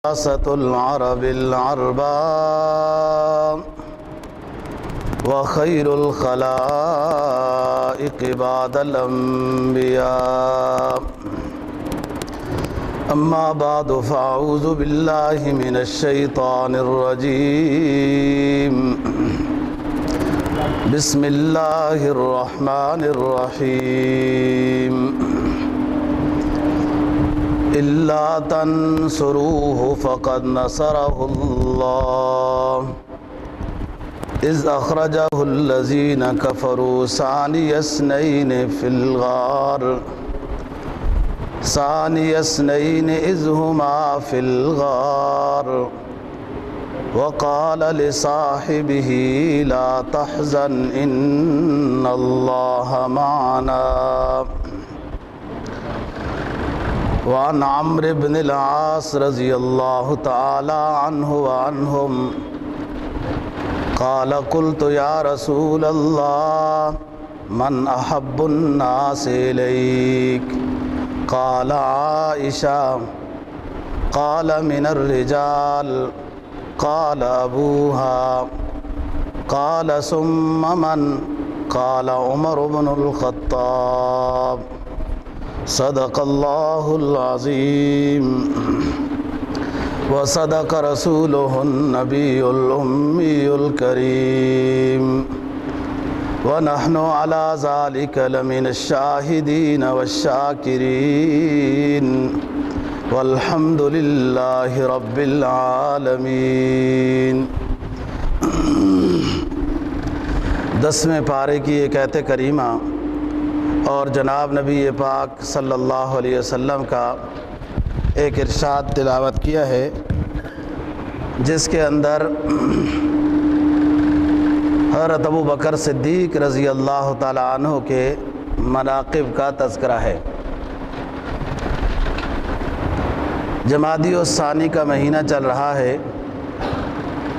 خلاصة العرب العرباء وخير الخلائق بعد الأنبياء أما بعد فأعوذ بالله من الشيطان الرجيم بسم الله الرحمن الرحيم إلا تنصروه فقد نصره الله إذ أخرجه الذين كفروا ثاني اثنين إذ هما في الغار وقال لصاحبه لا تحزن إن الله معنا وعن عمرو بن العاص رضي الله تعالى عنه وعنهم قال قلت يا رسول الله من أحب الناس إليك قال عائشة قال من الرجال قال أبوها قال ثم من قال عمر بن الخطاب صدق الله العظيم وصدق رسوله النبي الأمي الكريم ونحن على ذلك لمن الشاهدين والشاكرين والحمد لله رب العالمین۔ 10ویں پارے کی ایک آیت کریمہ اور جناب نبی پاک صلی اللہ علیہ وسلم کا ایک ارشاد تلاوت کیا ہے، جس کے اندر حضرت ابو بکر صدیق رضی اللہ تعالیٰ عنہ کے مناقب کا تذکرہ ہے۔ جمادی الثانی کا مہینہ چل رہا ہے۔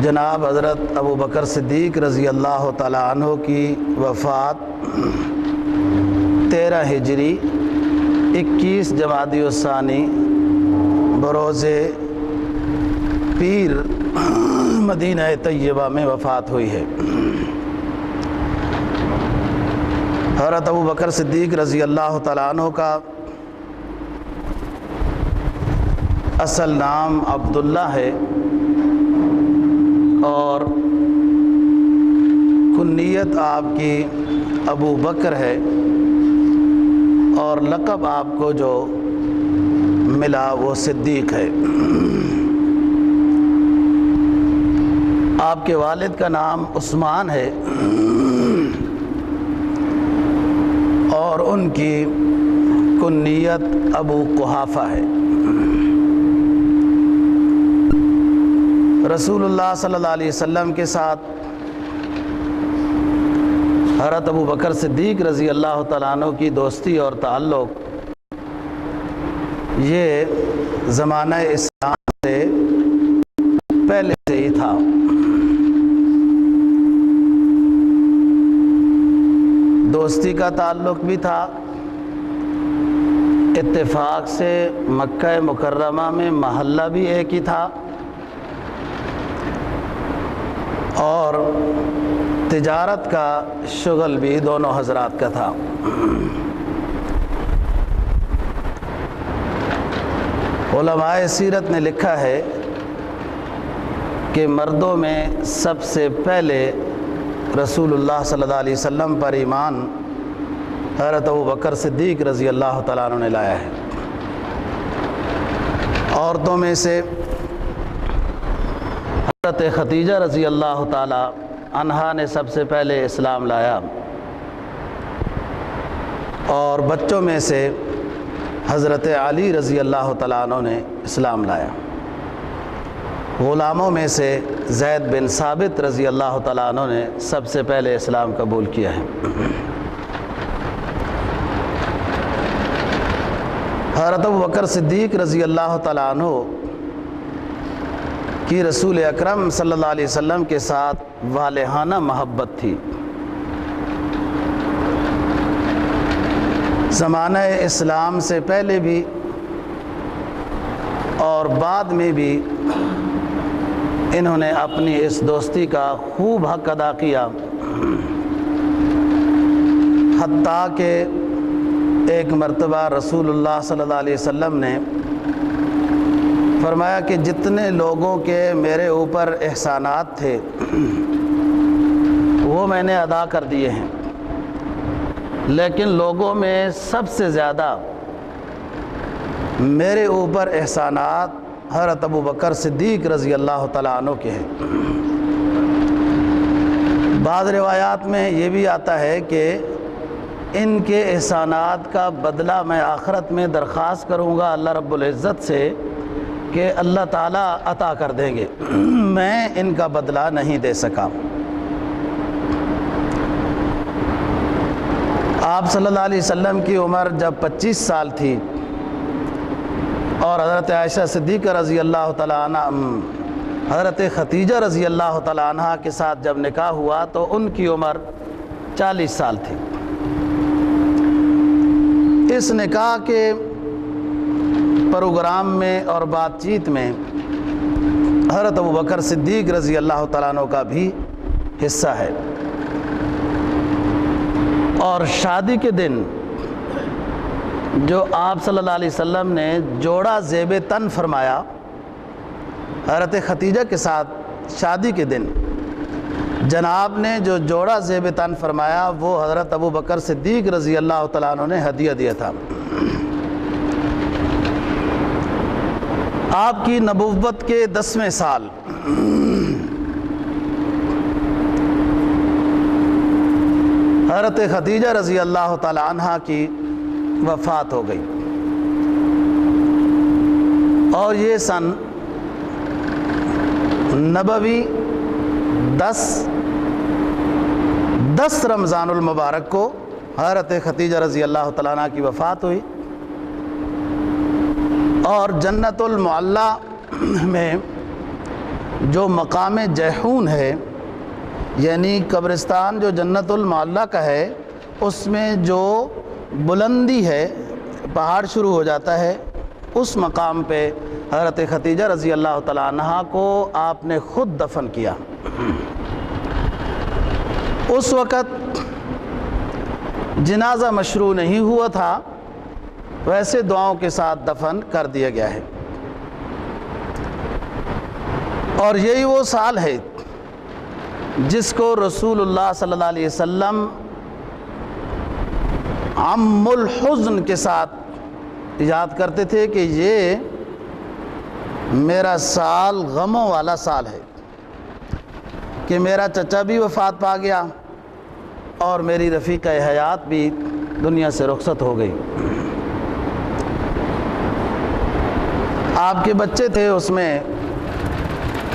جناب حضرت ابو بکر صدیق رضی اللہ تعالیٰ عنہ کی وفات 13 ہجری 21 جمادی الثانی بروز پیر مدینہ طیبہ میں وفات ہوئی ہے۔ حضرت ابو بکر صدیق رضی اللہ تعالیٰ عنہ کا اصل نام عبداللہ ہے اور کنیت آپ کی ابو بکر ہے، اور لقب آپ کو جو ملا وہ صدیق ہے۔ آپ کے والد کا نام عثمان ہے اور ان کی کنیت ابو قحافہ ہے۔ رسول اللہ صلی اللہ علیہ وسلم کے ساتھ حضرت ابو بکر صدیق رضی اللہ تعالیٰ عنہ کی دوستی اور تعلق یہ زمانہ اسلام سے پہلے سے ہی تھا۔ دوستی کا تعلق بھی تھا، اتفاق سے مکہ مکرمہ میں محلہ بھی ایک ہی تھا، اور تجارت کا شغل بھی دونوں حضرات کا تھا۔ علماء سیرت نے لکھا ہے کہ مردوں میں سب سے پہلے رسول اللہ صلی اللہ علیہ وسلم پر ایمان حضرت ابو بکر صدیق رضی اللہ تعالیٰ عنہ نے لایا ہے۔ عورتوں میں سے حضرت خدیجہ رضی اللہ تعالیٰ عنہا نے سب سے پہلے اسلام لایا، اور بچوں میں سے حضرت علی رضی اللہ تعالیٰ عنہ نے اسلام لایا۔ غلاموں میں سے زید بن ثابت رضی اللہ تعالیٰ عنہ نے سب سے پہلے اسلام قبول کیا ہے۔ حضرت ابو بکر صدیق رضی اللہ تعالیٰ عنہ کی رسول اکرم صلی اللہ علیہ وسلم کے ساتھ والہانہ محبت تھی۔ زمانہ اسلام سے پہلے بھی اور بعد میں بھی انہوں نے اپنی اس دوستی کا خوب حق ادا کیا، حتیٰ کہ ایک مرتبہ رسول اللہ صلی اللہ علیہ وسلم نے فرمایا کہ جتنے لوگوں کے میرے اوپر احسانات تھے وہ میں نے ادا کر دیے ہیں، لیکن لوگوں میں سب سے زیادہ میرے اوپر احسانات حضرت ابو بکر صدیق رضی اللہ تعالیٰ عنہ کے ہیں۔ بعض روایات میں یہ بھی آتا ہے کہ ان کے احسانات کا بدلہ میں آخرت میں درخواست کروں گا اللہ رب العزت سے کہ اللہ تعالیٰ عطا کر دیں گے، میں ان کا بدلہ نہیں دے سکا۔ آپ صلی اللہ علیہ وسلم کی عمر جب 25 سال تھی اور حضرت عائشہ صدیقہ رضی اللہ تعالیٰ عنہ حضرت ختیجہ رضی اللہ تعالیٰ عنہ کے ساتھ جب نکاح ہوا تو ان کی عمر 40 سال تھی۔ اس نکاح کے پروگرام میں اور بات چیت میں حضرت ابو بکر صدیق رضی اللہ تعالیٰ عنہ کا بھی حصہ ہے، اور شادی کے دن جو آپ صلی اللہ علیہ وسلم نے جوڑا زیب تن فرمایا حضرت ختیجہ کے ساتھ، شادی کے دن جناب نے جو جوڑا زیب تن فرمایا وہ حضرت ابو بکر صدیق رضی اللہ تعالیٰ عنہ نے ہدیہ دیا تھا۔ آپ کی نبوت کے 10ویں سال حضرت ختیجہ رضی اللہ تعالی عنہ کی وفات ہو گئی، اور یہ سن نبوی 10 رمضان المبارک کو حضرت ختیجہ رضی اللہ تعالیٰ عنہ کی وفات ہوئی، اور جنت المعلیٰ میں جو مقام جیحون ہے، یعنی قبرستان جو جنت المعلیٰ کا ہے، اس میں جو بلندی ہے، پہاڑ شروع ہو جاتا ہے، اس مقام پہ حضرت ختیجہ رضی اللہ تعالیٰ عنہ کو آپ نے خود دفن کیا۔ اس وقت جنازہ مشروع نہیں ہوا تھا، ویسے دعاؤں کے ساتھ دفن کر دیا گیا ہے، اور یہی وہ سال ہے جس کو رسول اللہ صلی اللہ علیہ وسلم عم الحزن کے ساتھ یاد کرتے تھے کہ یہ میرا سال غموں والا سال ہے، کہ میرا چچا بھی وفات پا گیا اور میری رفیقہ حیات بھی دنیا سے رخصت ہو گئی۔ آپ کے بچے تھے، اس میں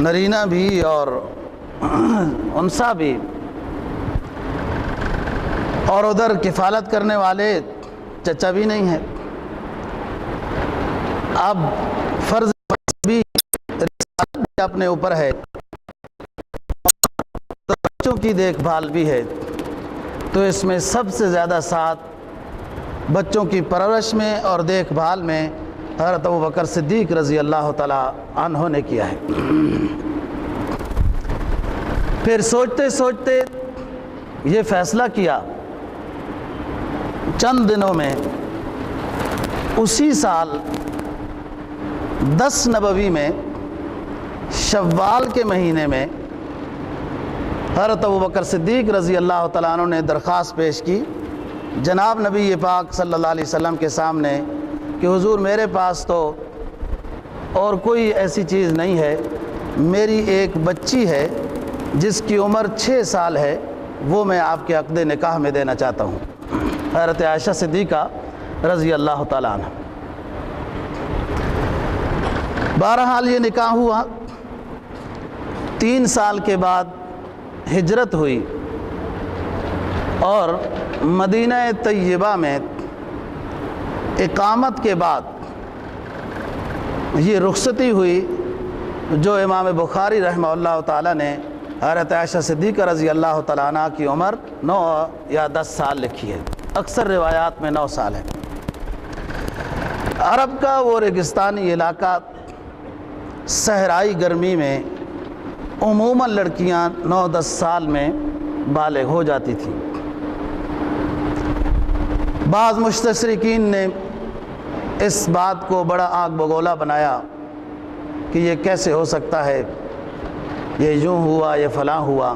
نرینہ بھی اور انسا بھی، اور ادھر کفالت کرنے والے چچا بھی نہیں ہیں۔ اب فرض بھی رسالت بھی اپنے اوپر ہے، بچوں کی دیکھ بھال بھی ہے، تو اس میں سب سے زیادہ ساتھ بچوں کی پرورش میں اور دیکھ بھال میں حضرت ابو بکر صدیق رضی اللہ تعالیٰ عنہ نے کیا ہے۔ پھر سوچتے سوچتے یہ فیصلہ کیا، چند دنوں میں اسی سال 10 نبوی میں شوال کے مہینے میں حضرت ابو بکر صدیق رضی اللہ تعالیٰ عنہ نے درخواست پیش کی جناب نبی پاک صلی اللہ علیہ وسلم کے سامنے کہ حضور میرے پاس تو اور کوئی ایسی چیز نہیں ہے، میری ایک بچی ہے جس کی عمر 6 سال ہے، وہ میں آپ کے عقد نکاح میں دینا چاہتا ہوں، حضرت عائشہ صدیقہ رضی اللہ تعالیٰ عنہ۔ بہرحال یہ نکاح ہوا، 3 سال کے بعد ہجرت ہوئی، اور مدینہ طیبہ میں اقامت کے بعد یہ رخصتی ہوئی جو امام بخاری رحمہ اللہ تعالیٰ نے حضرت عائشہ صدیقہ رضی اللہ تعالیٰ عنہ کی عمر 9 یا 10 سال لکھی ہے، اکثر روایات میں 9 سال ہے۔ عرب کا وہ ریگستانی علاقہ صحرائی گرمی میں عموماً لڑکیاں 9-10 سال میں بالغ ہو جاتی تھیں۔ بعض مستشرقین نے اس بات کو بڑا آگ بگولا بنایا کہ یہ کیسے ہو سکتا ہے، یہ یوں ہوا، یہ فلاں ہوا،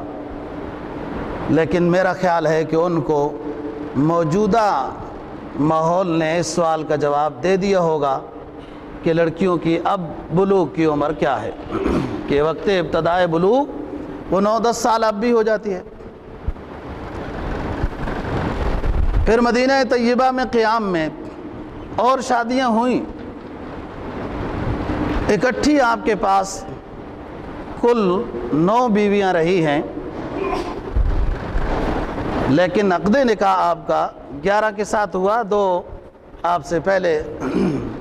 لیکن میرا خیال ہے کہ ان کو موجودہ ماحول نے اس سوال کا جواب دے دیا ہوگا کہ لڑکیوں کی اب بلوغ کی عمر کیا ہے، کہ وقت ابتدائے بلوغ وہ 9-10 سال اب بھی ہو جاتی ہے۔ پھر مدینہ طیبہ میں قیام میں اور شادیاں ہوئیں، اکٹھی آپ کے پاس کل 9 بیویاں رہی ہیں، لیکن عقد نکاح آپ کا 11 کے ساتھ ہوا، 2 آپ سے پہلے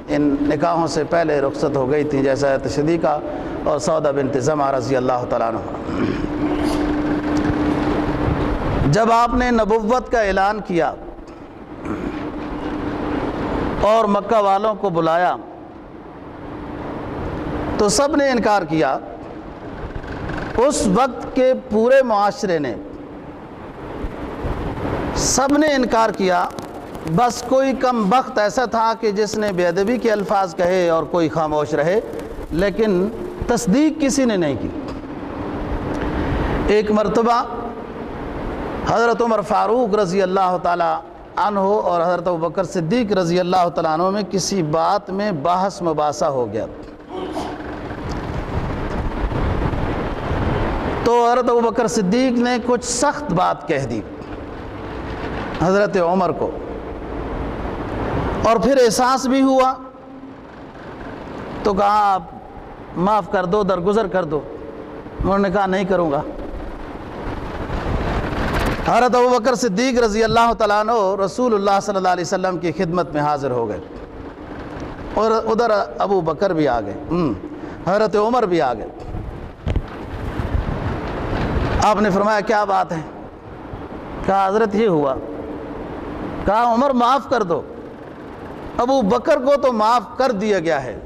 ان نکاحوں سے پہلے رخصت ہو گئی تھی، جیسا حضرت صدیقہ اور سودہ بنت زمعہ رضی اللہ تعالیٰ عنہ۔ جب آپ نے نبوت کا اعلان کیا اور مکہ والوں کو بلایا تو سب نے انکار کیا۔ اس وقت کے پورے معاشرے نے، سب نے انکار کیا، بس کوئی کم بخت ایسا تھا کہ جس نے بے ادبی کے الفاظ کہے اور کوئی خاموش رہے، لیکن تصدیق کسی نے نہیں کی۔ ایک مرتبہ حضرت عمر فاروق رضی اللہ تعالیٰ عنہ اور حضرت ابوبکر صدیق رضی اللہ تعالیٰ عنہ میں کسی بات میں بحث مباحثہ ہو گیا، تو حضرت ابوبکر صدیق نے کچھ سخت بات کہہ دی حضرت عمر کو، اور پھر احساس بھی ہوا تو کہا آپ معاف کر دو، درگزر کر دو۔ انہوں نے کہا نہیں کروں گا۔ حضرت ابوبکر صدیق رضی اللہ تعالیٰ عنہ رسول اللہ صلی اللہ علیہ وسلم کی خدمت میں حاضر ہو گئے، اور ادھر ابو بکر بھی آ گئے، حضرت عمر بھی آ گئے۔ آپ نے فرمایا کیا بات ہے؟ کہا حضرت یہ ہوا۔ کہا عمر معاف کر دو، ابو بکر کو تو معاف کر دیا گیا ہے،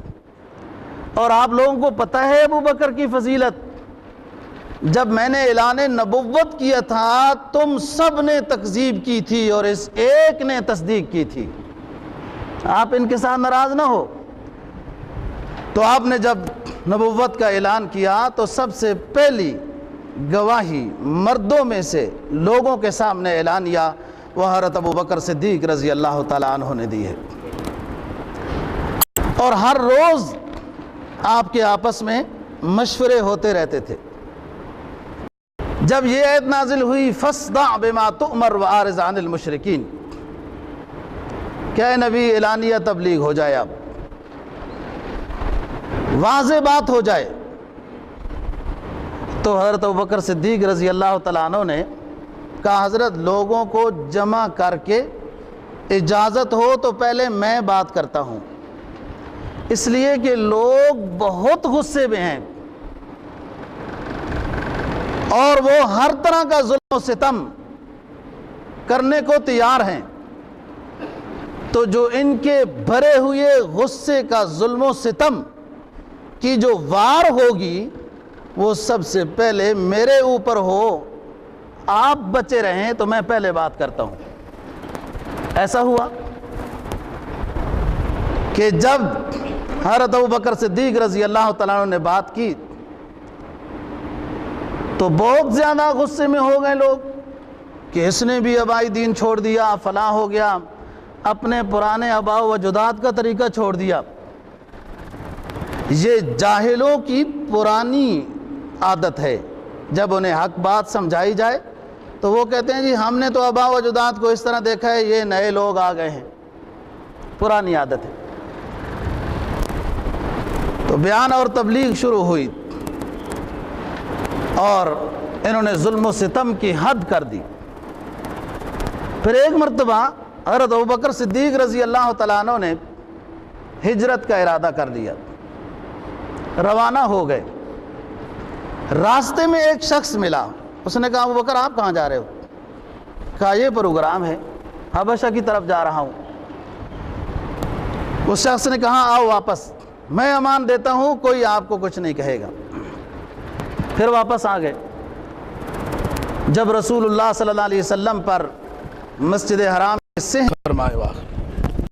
اور آپ لوگوں کو پتہ ہے ابو بکر کی فضیلت، جب میں نے اعلان نبوت کیا تھا تم سب نے تکذیب کی تھی اور اس ایک نے تصدیق کی تھی، آپ ان کے ساتھ ناراض نہ ہو۔ تو آپ نے جب نبوت کا اعلان کیا تو سب سے پہلی گواہی مردوں میں سے لوگوں کے سامنے اعلانیہ وہ حضرت ابوبکر صدیق رضی اللہ تعالیٰ عنہ نے دی ہے، اور ہر روز آپ کے آپس میں مشورے ہوتے رہتے تھے۔ جب یہ آیت نازل ہوئی فاصدع بما تؤمر واعرض عن المشرکین، کہ اے نبی اعلانیہ تبلیغ ہو جائے، اب واضح بات ہو جائے، تو حضرت ابوبکر صدیق رضی اللہ تعالیٰ عنہ نے کہا حضرت لوگوں کو جمع کر کے اجازت ہو تو پہلے میں بات کرتا ہوں، اس لیے کہ لوگ بہت غصے میں ہیں اور وہ ہر طرح کا ظلم و ستم کرنے کو تیار ہیں، تو جو ان کے بھرے ہوئے غصے کا ظلم و ستم کی جو وار ہوگی وہ سب سے پہلے میرے اوپر ہو، آپ بچے رہیں تو میں پہلے بات کرتا ہوں۔ ایسا ہوا کہ جب حضرت ابوبکر صدیق رضی اللہ تعالیٰ عنہ نے بات کی تو بہت زیادہ غصے میں ہو گئے لوگ کہ اس نے بھی آبائی دین چھوڑ دیا، فلاں ہو گیا، اپنے پرانے آباء و اجداد کا طریقہ چھوڑ دیا۔ یہ جاہلوں کی پرانی عادت ہے، جب انہیں حق بات سمجھائی جائے تو وہ کہتے ہیں جی ہم نے تو آباء و اجداد کو اس طرح دیکھا ہے، یہ نئے لوگ آ گئے ہیں، پرانی عادت ہے۔ تو بیان اور تبلیغ شروع ہوئی اور انہوں نے ظلم و ستم کی حد کر دی۔ پھر ایک مرتبہ حضرت ابوبکر صدیق رضی اللہ تعالیٰ عنہ نے ہجرت کا ارادہ کر لیا، روانہ ہو گئے۔ راستے میں ایک شخص ملا، اس نے کہا ابوبکر آپ کہاں جا رہے ہو؟ کہا یہ پروگرام ہے، حبشہ کی طرف جا رہا ہوں۔ اس شخص نے کہا آؤ واپس، میں امان دیتا ہوں، کوئی آپ کو کچھ نہیں کہے گا۔ پھر واپس آ گئے۔ جب رسول اللہ صلی اللہ علیہ وسلم پر مسجد حرام سے فرمائے واقع